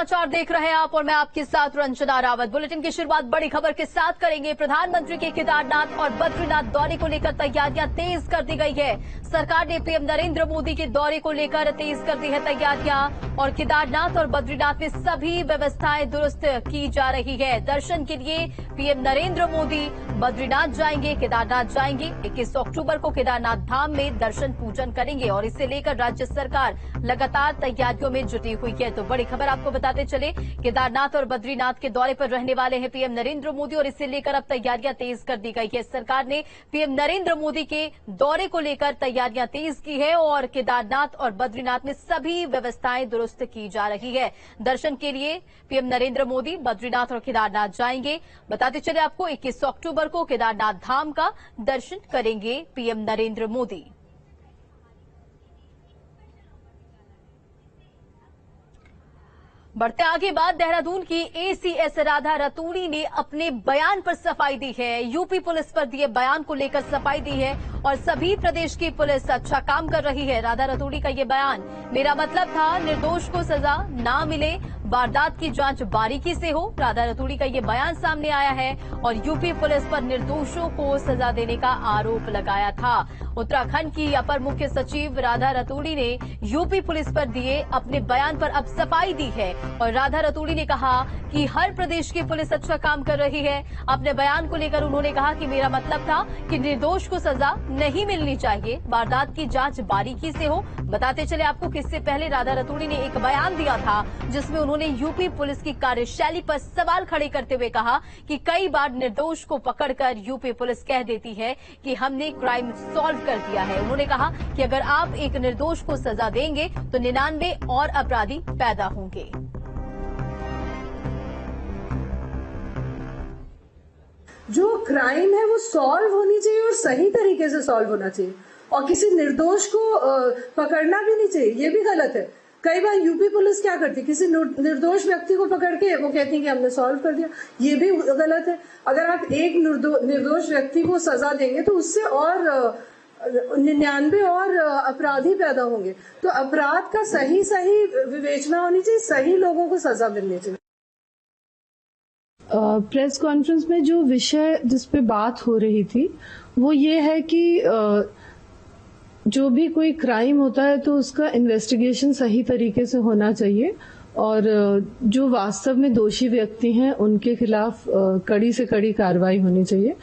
समाचार देख रहे हैं आप और मैं आपके साथ रंजना रावत। बुलेटिन की शुरुआत बड़ी खबर के साथ करेंगे। प्रधानमंत्री के केदारनाथ और बद्रीनाथ दौरे को लेकर तैयारियां तेज कर दी गई है। सरकार ने पीएम नरेंद्र मोदी के दौरे को लेकर तेज कर दी है तैयारियां और केदारनाथ और बद्रीनाथ में सभी व्यवस्थाएं दुरुस्त की जा रही है। दर्शन के लिए पीएम नरेंद्र मोदी बद्रीनाथ जाएंगे, केदारनाथ जाएंगे। 21 अक्टूबर को केदारनाथ धाम में दर्शन पूजन करेंगे और इसे लेकर राज्य सरकार लगातार तैयारियों में जुटी हुई है। तो बड़ी खबर आपको बताते चले, केदारनाथ और बद्रीनाथ के दौरे पर रहने वाले हैं पीएम नरेंद्र मोदी और इसे लेकर अब तैयारियां तेज कर दी गई है। सरकार ने पीएम नरेंद्र मोदी के दौरे को लेकर तैयारियां तेज की है और केदारनाथ और बद्रीनाथ में सभी व्यवस्थाएं दुरुस्त की जा रही है। दर्शन के लिए पीएम नरेंद्र मोदी बद्रीनाथ और केदारनाथ जाएंगे। बताते चले आपको 21 अक्टूबर को केदारनाथ धाम का दर्शन करेंगे पीएम नरेंद्र मोदी। बढ़ते आगे बात, देहरादून की एसीएस राधा रतूड़ी ने अपने बयान पर सफाई दी है। यूपी पुलिस पर दिए बयान को लेकर सफाई दी है और सभी प्रदेश की पुलिस अच्छा काम कर रही है। राधा रतूड़ी का ये बयान, मेरा मतलब था निर्दोष को सजा ना मिले, वारदात की जांच बारीकी से हो। राधा रतूड़ी का ये बयान सामने आया है और यूपी पुलिस पर निर्दोषों को सजा देने का आरोप लगाया था। उत्तराखंड की अपर मुख्य सचिव राधा रतूड़ी ने यूपी पुलिस पर दिए अपने बयान पर अब सफाई दी है और राधा रतूड़ी ने कहा कि हर प्रदेश की पुलिस अच्छा काम कर रही है। अपने बयान को लेकर उन्होंने कहा कि मेरा मतलब था कि निर्दोष को सजा नहीं मिलनी चाहिए, वारदात की जांच बारीकी से हो। बताते चले आपको कि इससे पहले राधा रतूड़ी ने एक बयान दिया था जिसमें उन्होंने यूपी पुलिस की कार्यशैली पर सवाल खड़े करते हुए कहा कि कई बार निर्दोष को पकड़कर यूपी पुलिस कह देती है कि हमने क्राइम सॉल्व कर दिया है। उन्होंने कहा कि अगर आप एक निर्दोष को सजा देंगे तो 99 और अपराधी पैदा होंगे। जो क्राइम है वो सॉल्व होनी चाहिए और सही तरीके से सॉल्व होना चाहिए और किसी निर्दोष को पकड़ना भी नहीं चाहिए, ये भी गलत है। कई बार यूपी पुलिस क्या करती है, किसी निर्दोष व्यक्ति को पकड़ के वो कहती है कि हमने सॉल्व कर दिया, ये भी गलत है। अगर आप एक निर्दोष व्यक्ति को सजा देंगे तो उससे और 99 और अपराधी पैदा होंगे। तो अपराध का सही विवेचना होनी चाहिए, सही लोगों को सजा मिलनी चाहिए। प्रेस कॉन्फ्रेंस में जो विषय जिस पे बात हो रही थी वो ये है कि जो भी कोई क्राइम होता है तो उसका इन्वेस्टिगेशन सही तरीके से होना चाहिए और जो वास्तव में दोषी व्यक्ति हैं उनके खिलाफ कड़ी से कड़ी कार्रवाई होनी चाहिए।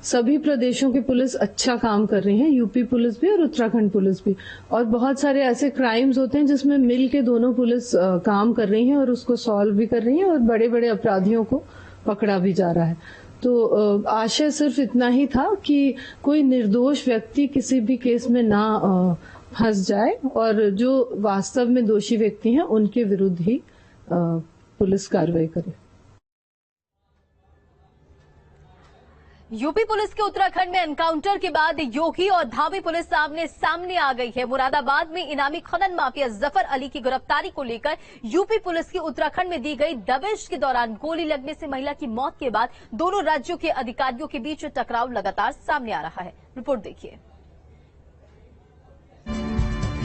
सभी प्रदेशों की पुलिस अच्छा काम कर रही है, यूपी पुलिस भी और उत्तराखंड पुलिस भी। और बहुत सारे ऐसे क्राइम्स होते हैं जिसमें मिल के दोनों पुलिस काम कर रही हैं और उसको सॉल्व भी कर रही हैं और बड़े बड़े अपराधियों को पकड़ा भी जा रहा है। तो आशय सिर्फ इतना ही था कि कोई निर्दोष व्यक्ति किसी भी केस में ना फंस जाए और जो वास्तव में दोषी व्यक्ति हैं उनके विरुद्ध ही पुलिस कार्रवाई करे। यूपी पुलिस के उत्तराखंड में एनकाउंटर के बाद योगी और धामी पुलिस सामने आ गई है। मुरादाबाद में इनामी खनन माफिया जफर अली की गिरफ्तारी को लेकर यूपी पुलिस की उत्तराखंड में दी गई दबिश के दौरान गोली लगने से महिला की मौत के बाद दोनों राज्यों के अधिकारियों के बीच टकराव लगातार सामने आ रहा है। रिपोर्ट देखिए।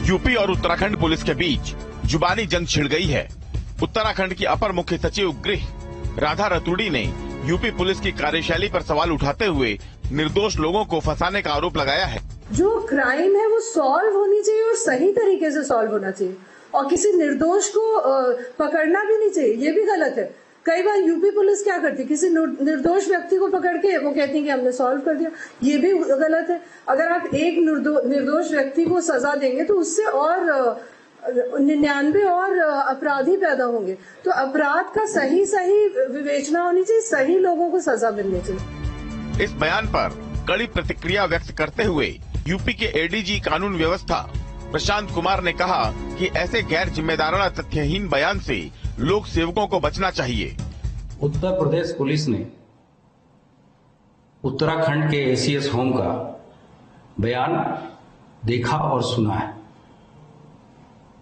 यूपी और उत्तराखंड पुलिस के बीच जुबानी जंग छिड़ गई है। उत्तराखंड की अपर मुख्य सचिव गृह राधा रतूड़ी ने यूपी पुलिस की कार्यशैली पर सवाल उठाते हुए निर्दोष लोगों को फंसाने का आरोप लगाया है। जो क्राइम है वो सॉल्व होनी चाहिए और सही तरीके से सॉल्व होना चाहिए और किसी निर्दोष को पकड़ना भी नहीं चाहिए, ये भी गलत है। कई बार यूपी पुलिस क्या करती है, किसी निर्दोष व्यक्ति को पकड़ के वो कहती है कि हमने सॉल्व कर दिया, ये भी गलत है। अगर आप एक निर्दोष व्यक्ति को सजा देंगे तो उससे और 99 और अपराधी पैदा होंगे। तो अपराध का सही विवेचना होनी चाहिए, सही लोगों को सजा मिलनी चाहिए। इस बयान पर कड़ी प्रतिक्रिया व्यक्त करते हुए यूपी के एडीजी कानून व्यवस्था प्रशांत कुमार ने कहा कि ऐसे गैर जिम्मेदाराना तथ्यहीन बयान से लोक सेवकों को बचना चाहिए। उत्तर प्रदेश पुलिस ने उत्तराखंड के एसीएस होम का बयान देखा और सुना है।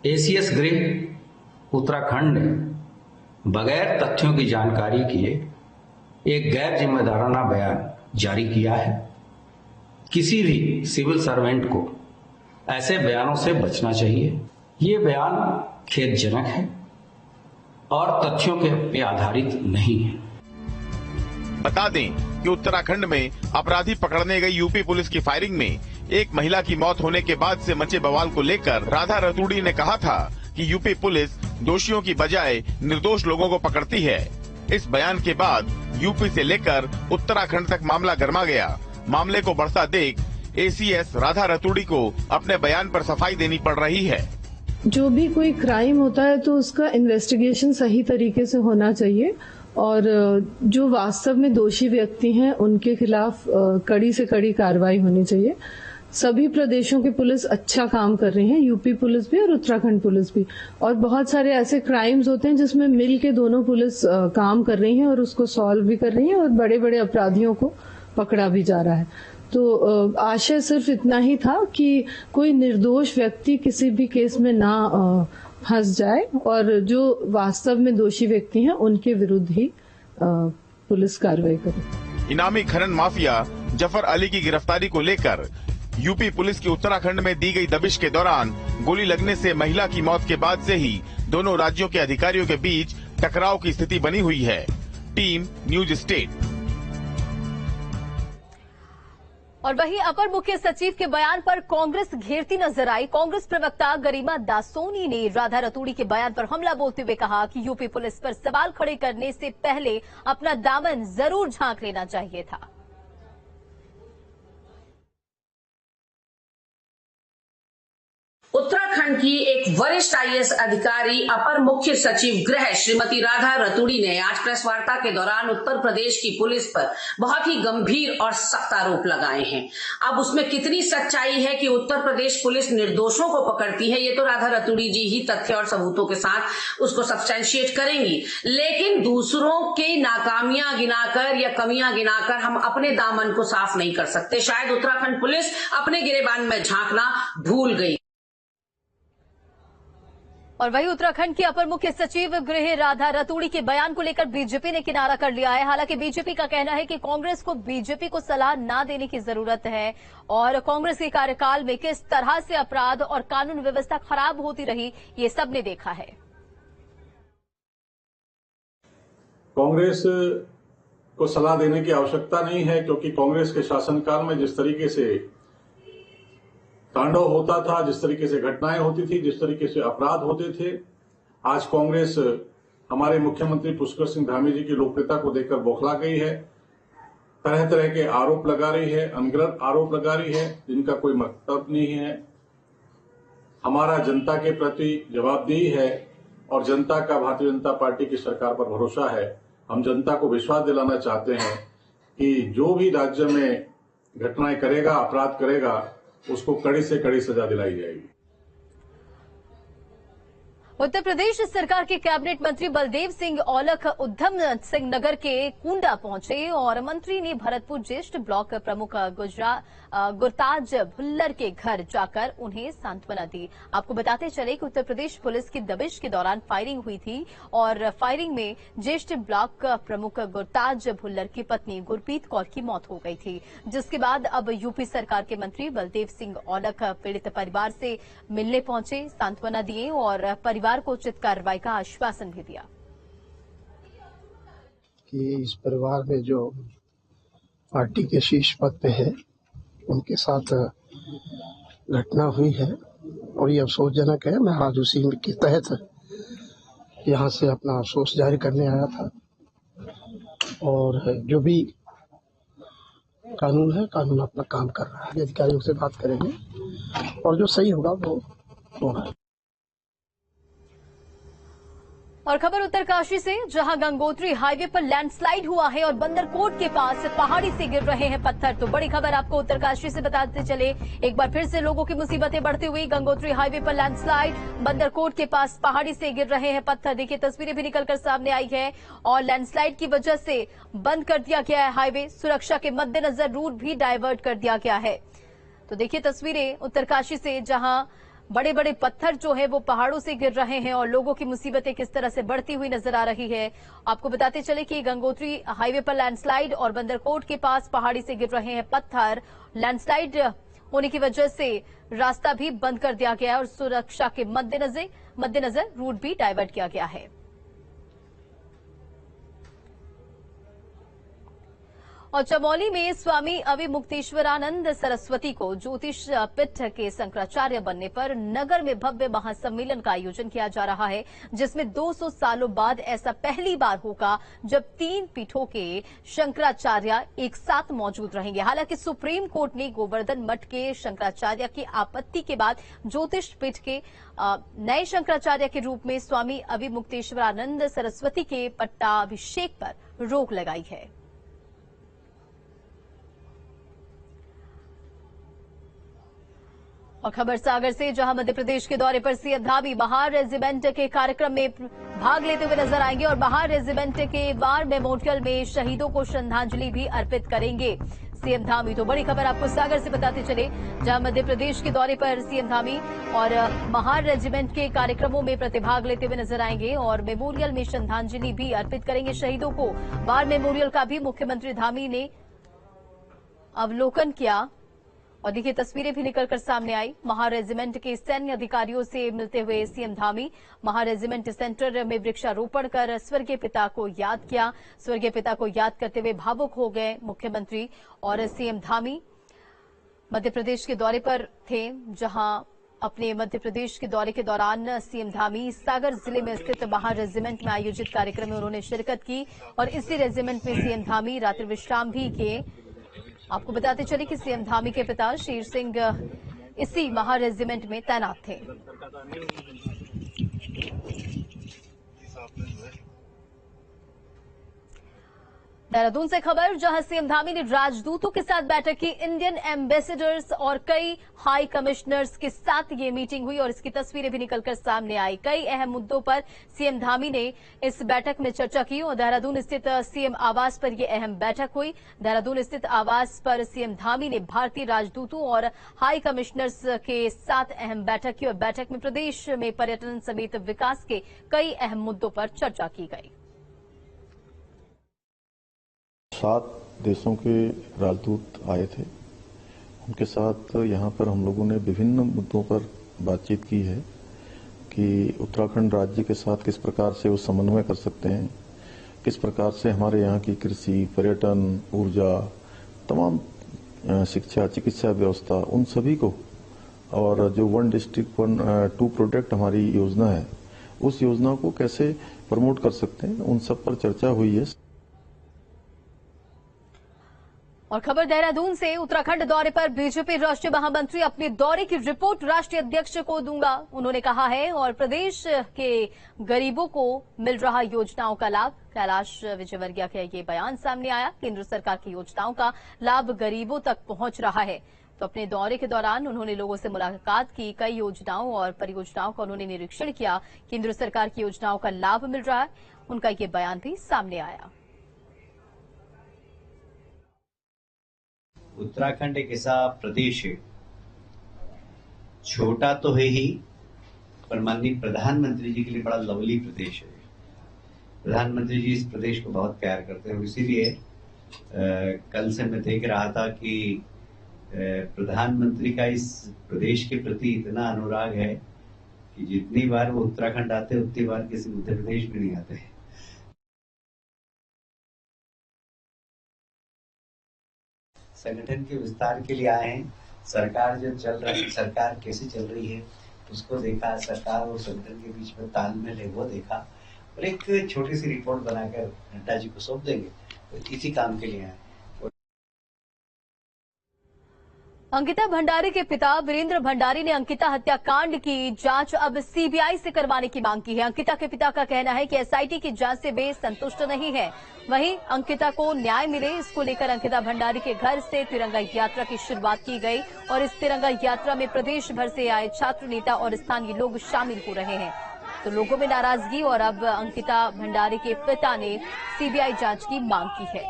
एसीएस गृह उत्तराखंड ने बगैर तथ्यों की जानकारी किए एक गैर जिम्मेदाराना बयान जारी किया है। किसी भी सिविल सर्वेंट को ऐसे बयानों से बचना चाहिए। ये बयान खेदजनक है और तथ्यों के पे आधारित नहीं है। बता दें कि उत्तराखंड में अपराधी पकड़ने गई यूपी पुलिस की फायरिंग में एक महिला की मौत होने के बाद से मचे बवाल को लेकर राधा रतूड़ी ने कहा था कि यूपी पुलिस दोषियों की बजाय निर्दोष लोगों को पकड़ती है। इस बयान के बाद यूपी से लेकर उत्तराखंड तक मामला गर्मा गया। मामले को बढ़ता देख एसीएस राधा रतूड़ी को अपने बयान पर सफाई देनी पड़ रही है। जो भी कोई क्राइम होता है तो उसका इन्वेस्टिगेशन सही तरीके से होना चाहिए और जो वास्तव में दोषी व्यक्ति हैं उनके खिलाफ कड़ी से कड़ी कार्रवाई होनी चाहिए। सभी प्रदेशों की पुलिस अच्छा काम कर रही है, यूपी पुलिस भी और उत्तराखंड पुलिस भी। और बहुत सारे ऐसे क्राइम्स होते हैं जिसमें मिल के दोनों पुलिस काम कर रही है और उसको सॉल्व भी कर रही है और बड़े बड़े अपराधियों को पकड़ा भी जा रहा है। तो आशय सिर्फ इतना ही था कि कोई निर्दोष व्यक्ति किसी भी केस में ना फंस जाए और जो वास्तव में दोषी व्यक्ति हैं उनके विरुद्ध ही पुलिस कार्रवाई करे। इनामी खनन माफिया जफर अली की गिरफ्तारी को लेकर यूपी पुलिस की उत्तराखंड में दी गई दबिश के दौरान गोली लगने से महिला की मौत के बाद से ही दोनों राज्यों के अधिकारियों के बीच टकराव की स्थिति बनी हुई है। Team news state. और वहीं अपर मुख्य सचिव के बयान पर कांग्रेस घेरती नजर आई। कांग्रेस प्रवक्ता गरिमा दासोनी ने राधा रतूड़ी के बयान पर हमला बोलते हुए कहा कि यूपी पुलिस पर सवाल खड़े करने से पहले अपना दामन जरूर झांक लेना चाहिए था। उत्तराखंड की एक वरिष्ठ आईएएस अधिकारी अपर मुख्य सचिव गृह श्रीमती राधा रतूड़ी ने आज प्रेस वार्ता के दौरान उत्तर प्रदेश की पुलिस पर बहुत ही गंभीर और सख्त आरोप लगाए हैं। अब उसमें कितनी सच्चाई है कि उत्तर प्रदेश पुलिस निर्दोषों को पकड़ती है, ये तो राधा रतूड़ी जी ही तथ्य और सबूतों के साथ उसको सब्सटेंशिएट करेंगी। लेकिन दूसरों की नाकामियां गिनाकर या कमियां गिनाकर हम अपने दामन को साफ नहीं कर सकते। शायद उत्तराखंड पुलिस अपने गिरेबान में झांकना भूल गई। और वहीं उत्तराखंड की अपर मुख्य सचिव गृह राधा रतूड़ी के बयान को लेकर बीजेपी ने किनारा कर लिया है। हालांकि बीजेपी का कहना है कि कांग्रेस को बीजेपी को सलाह न देने की जरूरत है और कांग्रेस के कार्यकाल में किस तरह से अपराध और कानून व्यवस्था खराब होती रही, ये सबने देखा है। कांग्रेस को सलाह देने की आवश्यकता नहीं है, क्योंकि कांग्रेस के शासनकाल में जिस तरीके से तांडव होता था, जिस तरीके से घटनाएं होती थी, जिस तरीके से अपराध होते थे, आज कांग्रेस हमारे मुख्यमंत्री पुष्कर सिंह धामी जी की लोकप्रियता को देखकर बौखला गई है। तरह तरह के आरोप लगा रही है, अनगढ़ आरोप लगा रही है, जिनका कोई मतलब नहीं है। हमारा जनता के प्रति जवाबदेही है और जनता का भारतीय जनता पार्टी की सरकार पर भरोसा है। हम जनता को विश्वास दिलाना चाहते हैं कि जो भी राज्य में घटनाएं करेगा, अपराध करेगा, उसको कड़ी से कड़ी सजा दिलाई जाएगी। उत्तर प्रदेश सरकार के कैबिनेट मंत्री बलदेव सिंह औलख उधम सिंह नगर के कुंडा पहुंचे और मंत्री ने भरतपुर ज्येष्ठ ब्लॉक प्रमुख गुरताज भुल्लर के घर जाकर उन्हें सांत्वना दी। आपको बताते चले कि उत्तर प्रदेश पुलिस की दबिश के दौरान फायरिंग हुई थी और फायरिंग में ज्येष्ठ ब्लॉक प्रमुख गुरताज भुल्लर की पत्नी गुरप्रीत कौर की मौत हो गई थी, जिसके बाद अब यूपी सरकार के मंत्री बलदेव सिंह औलख पीड़ित परिवार से मिलने पहुंचे, सांत्वना दिए और परिवार को उचित कार्रवाई का आश्वासन भी दिया। कि इस परिवार में जो पार्टी के शीर्ष पद पे है उनके साथ घटना हुई है और ये अफसोसजनक है। मैं आज उसी के तहत यहाँ से अपना अफसोस जाहिर करने आया था और जो भी कानून है, कानून अपना काम कर रहा है। अधिकारियों से बात करेंगे और जो सही होगा वो होगा। और खबर उत्तरकाशी से, जहां गंगोत्री हाईवे पर लैंडस्लाइड हुआ है और बंदरकोट के पास पहाड़ी से गिर रहे हैं पत्थर। तो बड़ी खबर आपको उत्तरकाशी से बताते चले, एक बार फिर से लोगों की मुसीबतें बढ़ती हुई। गंगोत्री हाईवे पर लैंडस्लाइड, बंदरकोट के पास पहाड़ी से गिर रहे हैं पत्थर। देखिए तस्वीरें भी निकलकर सामने आई है और लैंडस्लाइड की वजह से बंद कर दिया गया है हाईवे। सुरक्षा के मद्देनजर रूट भी डायवर्ट कर दिया गया है। तो देखिए तस्वीरें उत्तरकाशी से, जहां बड़े बड़े पत्थर जो है वो पहाड़ों से गिर रहे हैं और लोगों की मुसीबतें किस तरह से बढ़ती हुई नजर आ रही है। आपको बताते चले कि गंगोत्री हाईवे पर लैंडस्लाइड और बंदरकोट के पास पहाड़ी से गिर रहे हैं पत्थर। लैंडस्लाइड होने की वजह से रास्ता भी बंद कर दिया गया है और सुरक्षा के मद्देनजर रूट भी डायवर्ट किया गया है। और चमोली में स्वामी अविमुक्तेश्वरानंद सरस्वती को ज्योतिष पीठ के शंकराचार्य बनने पर नगर में भव्य महासम्मेलन का आयोजन किया जा रहा है, जिसमें 200 सालों बाद ऐसा पहली बार होगा जब 3 पीठों के शंकराचार्य एक साथ मौजूद रहेंगे। हालांकि सुप्रीम कोर्ट ने गोवर्धन मठ के शंकराचार्य की आपत्ति के बाद ज्योतिष पीठ के नए शंकराचार्य के रूप में स्वामी अविमुक्तेश्वरानंद सरस्वती के पट्टाभिषेक पर रोक लगाई है। और खबर सागर से, जहां मध्य प्रदेश के दौरे पर सीएम धामी बहार रेजिमेंट के कार्यक्रम में भाग लेते हुए नजर आएंगे और बहार रेजिमेंट के वार मेमोरियल में शहीदों को श्रद्धांजलि भी अर्पित करेंगे सीएम धामी। तो बड़ी खबर आपको सागर से बताते चले, जहां मध्य प्रदेश के दौरे पर सीएम धामी और महार रेजिमेंट के कार्यक्रमों में प्रतिभाग लेते हुए नजर आएंगे और मेमोरियल में श्रद्धांजलि भी अर्पित करेंगे शहीदों को। वार मेमोरियल का भी मुख्यमंत्री धामी ने अवलोकन किया और देखिए तस्वीरें भी निकलकर सामने आई। महार रेजिमेंट के सैन्य अधिकारियों से मिलते हुए CM Dhami Mahar regiment centre में वृक्षारोपण कर स्वर्गीय पिता को याद किया। स्वर्गीय पिता को याद करते हुए भावुक हो गए मुख्यमंत्री और सीएम धामी मध्य प्रदेश के दौरे पर थे, जहां अपने मध्य प्रदेश के दौरे के दौरान सीएम धामी सागर जिले में स्थित महार रेजिमेंट में आयोजित कार्यक्रम में उन्होंने शिरकत की और इसी रेजिमेंट में सीएम धामी रात्रि विश्राम भी किए। आपको बताते चले कि सीएम धामी के पिता शेर सिंह इसी महार रेजिमेंट में तैनात थे। देहरादून से खबर, जहां सीएम धामी ने राजदूतों के साथ बैठक की। इंडियन एम्बेसडर्स और कई हाई कमिश्नर्स के साथ ये मीटिंग हुई और इसकी तस्वीरें भी निकलकर सामने आई। कई अहम मुद्दों पर सीएम धामी ने इस बैठक में चर्चा की और देहरादून स्थित सीएम आवास पर यह अहम बैठक हुई। देहरादून स्थित आवास पर सीएम धामी ने भारतीय राजदूतों और हाई कमिश्नर्स के साथ अहम बैठक की और बैठक में प्रदेश में पर्यटन समेत विकास के कई अहम मुद्दों पर चर्चा की गई। 7 देशों के राजदूत आए थे। उनके साथ यहाँ पर हम लोगों ने विभिन्न मुद्दों पर बातचीत की है कि उत्तराखंड राज्य के साथ किस प्रकार से वो समन्वय कर सकते हैं, किस प्रकार से हमारे यहाँ की कृषि, पर्यटन, ऊर्जा, तमाम शिक्षा, चिकित्सा व्यवस्था, उन सभी को, और जो 1 डिस्ट्रिक्ट 2 प्रोडक्ट हमारी योजना है, उस योजना को कैसे प्रमोट कर सकते हैं, उन सब पर चर्चा हुई है। और खबर देहरादून से, उत्तराखंड दौरे पर बीजेपी राष्ट्रीय महामंत्री अपने दौरे की रिपोर्ट राष्ट्रीय अध्यक्ष को दूंगा, उन्होंने कहा है। और प्रदेश के गरीबों को मिल रहा योजनाओं का लाभ, कैलाश विजयवर्गीय का ये बयान सामने आया। केंद्र सरकार की योजनाओं का लाभ गरीबों तक पहुंच रहा है। तो अपने दौरे के दौरान उन्होंने लोगों से मुलाकात की, कई योजनाओं और परियोजनाओं का उन्होंने निरीक्षण किया। केंद्र सरकार की योजनाओं का लाभ मिल रहा है, उनका ये बयान भी सामने आया। उत्तराखंड एक ऐसा प्रदेश है, छोटा तो है ही, पर माननीय प्रधानमंत्री जी के लिए बड़ा लवली प्रदेश है। प्रधानमंत्री जी इस प्रदेश को बहुत प्यार करते हैं और इसीलिए कल से मैं देख रहा था कि प्रधानमंत्री का इस प्रदेश के प्रति इतना अनुराग है कि जितनी बार वो उत्तराखंड आते हैं उतनी बार किसी मध्य प्रदेश में नहीं आते। संगठन के विस्तार के लिए आए हैं। सरकार जो चल रही है, सरकार कैसे चल रही है उसको देखा, सरकार और संगठन के बीच में तालमेल है वो देखा और एक छोटी सी रिपोर्ट बनाकर नड्डा जी को सौंप देंगे। तो इसी काम के लिए आए। अंकिता भंडारी के पिता वीरेंद्र भंडारी ने अंकिता हत्याकांड की जांच अब सीबीआई से करवाने की मांग की है। अंकिता के पिता का कहना है कि एसआईटी की जांच से वे संतुष्ट नहीं है। वहीं अंकिता को न्याय मिले, इसको लेकर अंकिता भंडारी के घर से तिरंगा यात्रा की शुरुआत की गई और इस तिरंगा यात्रा में प्रदेश भर से आए छात्र नेता और स्थानीय लोग शामिल हो रहे हैं। तो लोगों में नाराजगी और अब अंकिता भंडारी के पिता ने सीबीआई जांच की मांग की है।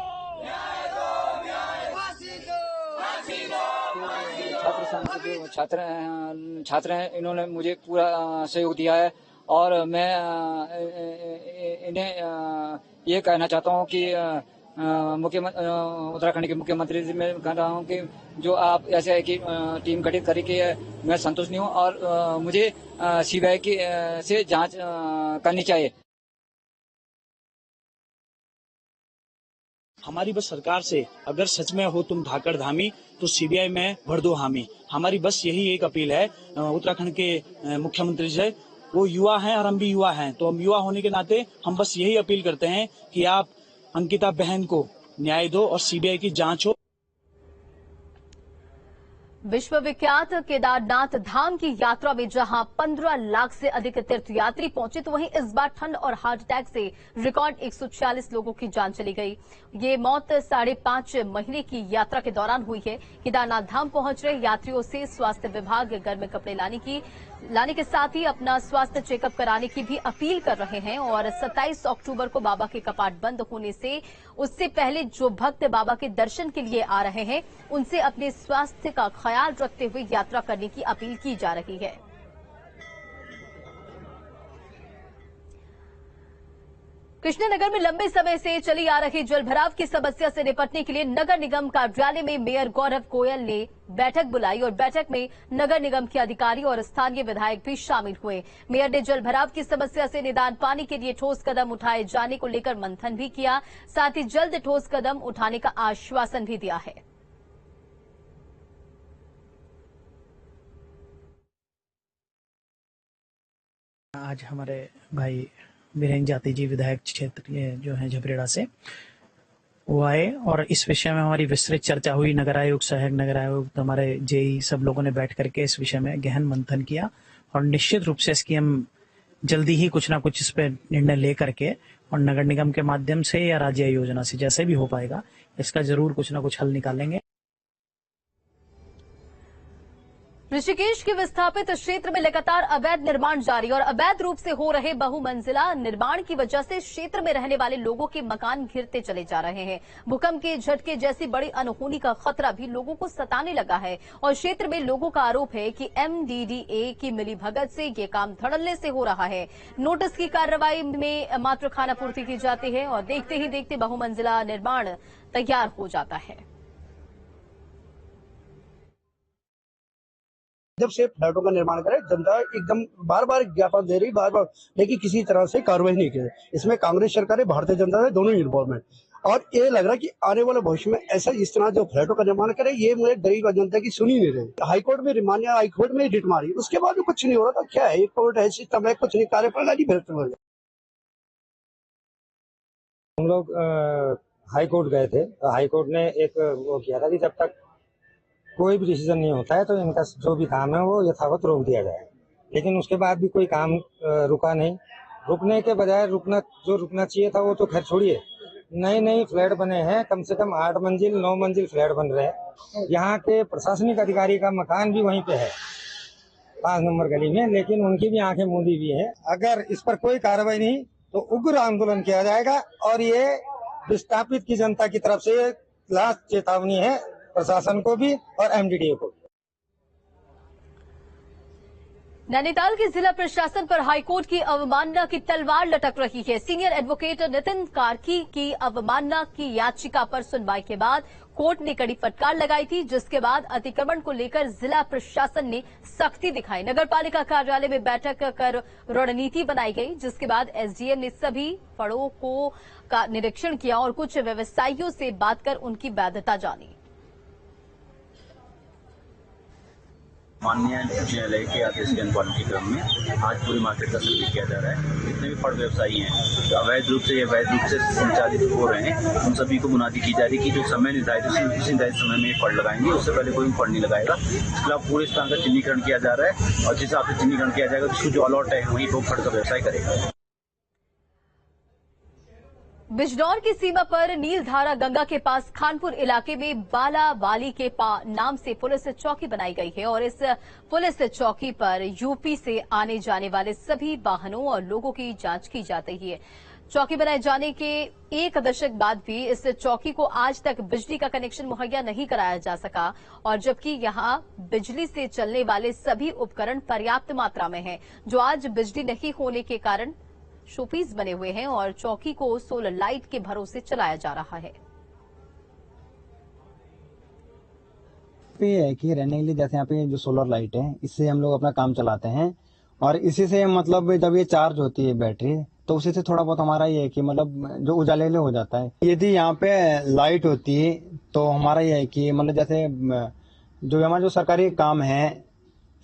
छात्र हैं, इन्होंने मुझे पूरा सहयोग दिया है और मैं इन्हें ये कहना चाहता हूँ कि उत्तराखंड के मुख्यमंत्री जी मैं कह रहा हूँ कि जो आप ऐसे है कि टीम गठित करके मैं संतुष्ट नहीं हूँ और मुझे सीबीआई की से जांच करनी चाहिए। हमारी बस सरकार से अगर सच में हो तुम धाकड़ धामी तो सीबीआई में भर दो हामी। हमारी बस यही एक अपील है उत्तराखंड के मुख्यमंत्री से। वो युवा हैं और हम भी युवा हैं, तो हम युवा होने के नाते हम बस यही अपील करते हैं कि आप अंकिता बहन को न्याय दो और सीबीआई की जांच हो। विश्वविख्यात केदारनाथ धाम की यात्रा में जहां 15 लाख से अधिक तीर्थयात्री पहुंचे, तो वहीं इस बार ठंड और हार्ट अटैक से रिकॉर्ड 146 लोगों की जान चली गई। ये मौत 5.5 महीने की यात्रा के दौरान हुई है। केदारनाथ धाम पहुंच रहे यात्रियों से स्वास्थ्य विभाग गर्म कपड़े लाने के साथ ही अपना स्वास्थ्य चेकअप कराने की भी अपील कर रहे हैं और 27 अक्टूबर को बाबा के कपाट बंद होने से उससे पहले जो भक्त बाबा के दर्शन के लिए आ रहे हैं उनसे अपने स्वास्थ्य का ख्याल रखते हुए यात्रा करने की अपील की जा रही है। कृष्णनगर में लंबे समय से चली आ रही जलभराव की समस्या से निपटने के लिए नगर निगम कार्यालय में मेयर गौरव गोयल ने बैठक बुलाई और बैठक में नगर निगम के अधिकारी और स्थानीय विधायक भी शामिल हुए। मेयर ने जलभराव की समस्या से निदान पाने के लिए ठोस कदम उठाए जाने को लेकर मंथन भी किया, साथ ही जल्द ठोस कदम उठाने का आश्वासन भी दिया है। आज हमारे भाई वीरेंद्र जाति जी विधायक क्षेत्र जो है झबरेड़ा से वो आए और इस विषय में हमारी विस्तृत चर्चा हुई। नगर आयुक्त, सहायक नगर आयुक्त, हमारे जेई सब लोगों ने बैठ करके इस विषय में गहन मंथन किया और निश्चित रूप से इसकी हम जल्दी ही कुछ ना कुछ इस पे निर्णय ले करके और नगर निगम के माध्यम से या राज्य योजना से जैसे भी हो पाएगा इसका जरूर कुछ ना कुछ हल निकालेंगे। ऋषिकेश के विस्थापित क्षेत्र में लगातार अवैध निर्माण जारी और अवैध रूप से हो रहे बहुमंजिला निर्माण की वजह से क्षेत्र में रहने वाले लोगों के मकान गिरते चले जा रहे हैं। भूकंप के झटके जैसी बड़ी अनहोनी का खतरा भी लोगों को सताने लगा है और क्षेत्र में लोगों का आरोप है कि MDDA की मिलीभगत से ये काम धड़ल्ले से हो रहा है। नोटिस की कार्रवाई में मात्र खानापूर्ति की जाती है और देखते ही देखते बहुमंजिला निर्माण तैयार हो जाता है। जब से फ्लैटों का निर्माण करे, जनता एकदम बार बार ज्ञापन दे रही, बार बार, लेकिन किसी तरह से कार्रवाई नहीं की। इसमें कांग्रेस सरकार, भारतीय जनता दल दोनों इन्वॉल्वमेंट, और ये लग रहा है कि आने वाले भविष्य में ऐसा इस तरह जो फ्लैटों का निर्माण करे, ये मुझे गरीब जनता की सुनी नहीं रही। हाईकोर्ट में रिमांड या हाईकोर्ट में रिट मारी, उसके बाद भी कुछ नहीं हो रहा था। क्या है, एक कोर्ट है, सिस्टम है, कुछ नहीं, कार्यप्रणाली बेहतर हो गई। हम लोग हाईकोर्ट गए थे, हाईकोर्ट ने एक वो किया था कि जब तक कोई भी डिसीजन नहीं होता है तो इनका जो भी काम है वो यथावत रोक दिया जाए, लेकिन उसके बाद भी कोई काम रुका नहीं। रुकने के बजाय रुकना चाहिए था वो तो खैर छोड़िए, नए फ्लैट बने हैं, कम से कम 8 मंजिल 9 मंजिल फ्लैट बन रहे हैं। यहाँ के प्रशासनिक अधिकारी का मकान भी वहीं पे है 5 नंबर गली में, लेकिन उनकी भी आंखें मूंदी हुई है। अगर इस पर कोई कार्रवाई नहीं तो उग्र आंदोलन किया जाएगा और ये विस्थापित की जनता की तरफ से लास्ट चेतावनी है प्रशासन को भी और MDDA को भी। नैनीताल के जिला प्रशासन पर हाईकोर्ट की अवमानना की तलवार लटक रही है। सीनियर एडवोकेट नितिन कार्की की अवमानना की याचिका पर सुनवाई के बाद कोर्ट ने कड़ी फटकार लगाई थी, जिसके बाद अतिक्रमण को लेकर जिला प्रशासन ने सख्ती दिखाई। नगरपालिका कार्यालय में बैठक कर रणनीति बनाई गई, जिसके बाद SDM ने सभी फड़ों का निरीक्षण किया और कुछ व्यवसायियों से बात कर उनकी वैधता जानी। माननीय उच्च न्यायालय के आदेश के अनुपालन के क्रम में आज पूरी मार्केट का सर्वे किया जा रहा है। जितने भी फड़ व्यवसायी हैं जो अवैध रूप से या वैध रूप से संचालित हो रहे हैं, उन सभी को मुनादी की जा रही है कि जो समय निर्धारित है उसी निर्धारित समय में फड़ लगाएंगे, उससे पहले कोई फड़ नहीं लगाएगा। इसके खिलाफ पूरे स्थान का चिन्हीकरण किया जा रहा है और जिस हिसाब से चिन्हीकरण किया जाएगा जिसको जो अलॉट है वही वो फड़ का व्यवसाय करेगा। बिजनौर की सीमा पर नीलधारा गंगा के पास खानपुर इलाके में बालावाली के नाम से पुलिस चौकी बनाई गई है और इस पुलिस चौकी पर यूपी से आने जाने वाले सभी वाहनों और लोगों की जांच की जाती है। चौकी बनाए जाने के 1 दशक बाद भी इस चौकी को आज तक बिजली का कनेक्शन मुहैया नहीं कराया जा सका और जबकि यहां बिजली से चलने वाले सभी उपकरण पर्याप्त मात्रा में हैं, जो आज बिजली नहीं होने के कारण शोपीस बने हुए हैं और चौकी को सोलर लाइट के भरोसे चलाया जा रहा है। ये है कि रहने के लिए जैसे यहाँ पे जो सोलर लाइट है, इससे हम लोग अपना काम चलाते हैं और इसी से मतलब जब ये चार्ज होती है बैटरी तो उसी से थोड़ा बहुत हमारा ये है कि मतलब जो उजाले हो जाता है। यदि यहाँ पे लाइट होती है तो हमारा ये है कि मतलब जैसे जो हमारे जो सरकारी काम है,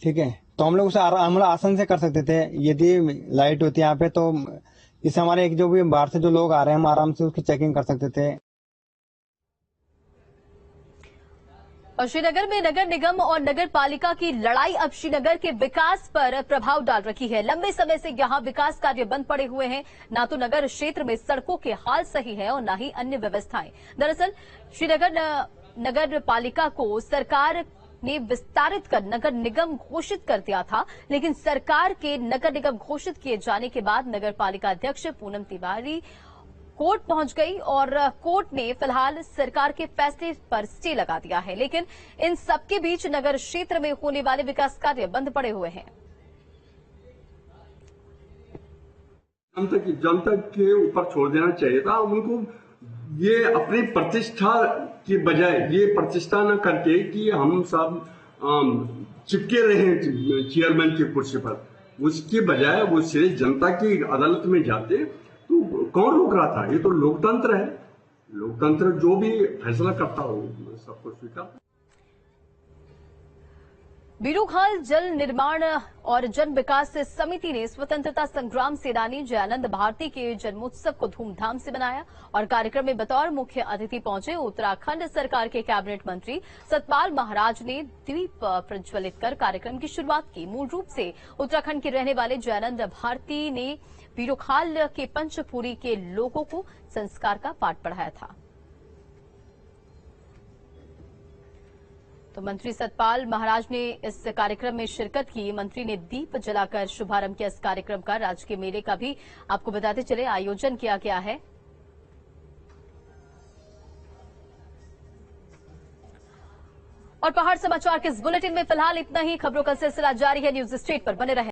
ठीक है, तो हम लोग उसे मतलब आसान से कर सकते थे। यदि लाइट होती है यहाँ पे तो इससे हमारे एक जो भी बाहर से जो लोग आ रहे हैं हम आराम से उसकी चेकिंग कर सकते थे। और श्रीनगर में नगर निगम और नगर पालिका की लड़ाई अब श्रीनगर के विकास पर प्रभाव डाल रही है। लंबे समय से यहां विकास कार्य बंद पड़े हुए हैं। ना तो नगर क्षेत्र में सड़कों के हाल सही है और न ही अन्य व्यवस्थाएं। दरअसल श्रीनगर नगर पालिका को सरकार ने विस्तारित कर नगर निगम घोषित कर दिया था, लेकिन सरकार के नगर निगम घोषित किए जाने के बाद नगर पालिका अध्यक्ष पूनम तिवारी कोर्ट पहुंच गई और कोर्ट ने फिलहाल सरकार के फैसले पर स्टे लगा दिया है। लेकिन इन सबके बीच नगर क्षेत्र में होने वाले विकास कार्य बंद पड़े हुए हैं। जनता के ऊपर छोड़ देना चाहिए था। उनको ये अपनी प्रतिष्ठा की बजाय ये प्रतिष्ठा न करके कि हम सब चिपके रहे चेयरमैन की कुर्सी पर, उसकी बजाय वो सीधे जनता की अदालत में जाते तो कौन रोक रहा था? ये तो लोकतंत्र है। लोकतंत्र जो भी फैसला करता हो सबको स्वीकार। बीरूखाल जल निर्माण और जन विकास समिति ने स्वतंत्रता संग्राम सेनानी जयानंद भारती के जन्मोत्सव को धूमधाम से मनाया और कार्यक्रम में बतौर मुख्य अतिथि पहुंचे उत्तराखंड सरकार के कैबिनेट मंत्री सतपाल महाराज ने दीप प्रज्वलित कर कार्यक्रम की शुरुआत की। मूल रूप से उत्तराखंड के रहने वाले जयानंद भारती ने बीरूखाल के पंचपुरी के लोगों को संस्कार का पाठ पढ़ाया था। तो मंत्री सतपाल महाराज ने इस कार्यक्रम में शिरकत की। मंत्री ने दीप जलाकर शुभारंभ किया इस कार्यक्रम का। राजकीय मेले का भी आपको बताते चले आयोजन किया गया है। और पहाड़ समाचार के इस बुलेटिन में फिलहाल इतना ही। खबरों का सिलसिला जारी है। न्यूज स्टेट पर बने रहें।